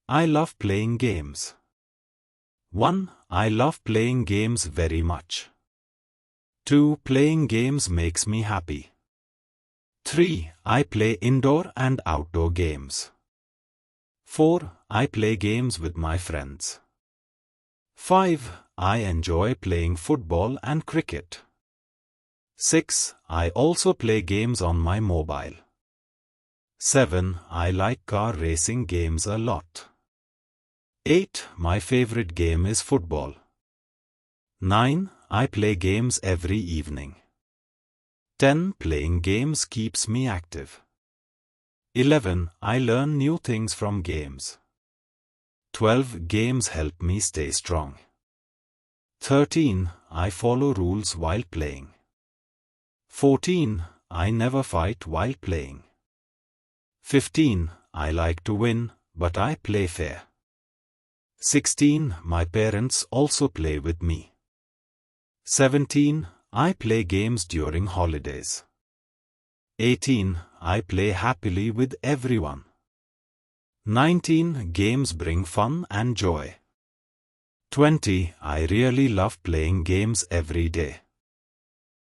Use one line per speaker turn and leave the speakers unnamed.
I love playing games. 1. I love playing games very much. 2. Playing games makes me happy. 3. I play indoor and outdoor games. 4. I play games with my friends. 5. I enjoy playing football and cricket. 6. I also play games on my mobile. 7. I like car racing games a lot. 8. My favorite game is football. 9. I play games every evening. 10. Playing games keeps me active. 11. I learn new things from games. 12. Games help me stay strong. 13. I follow rules while playing. 14. I never fight while playing. 15. I like to win, but I play fair. 16. My parents also play with me. 17. I play games during holidays. 18. I play happily with everyone. 19. Games bring fun and joy. 20. I really love playing games every day.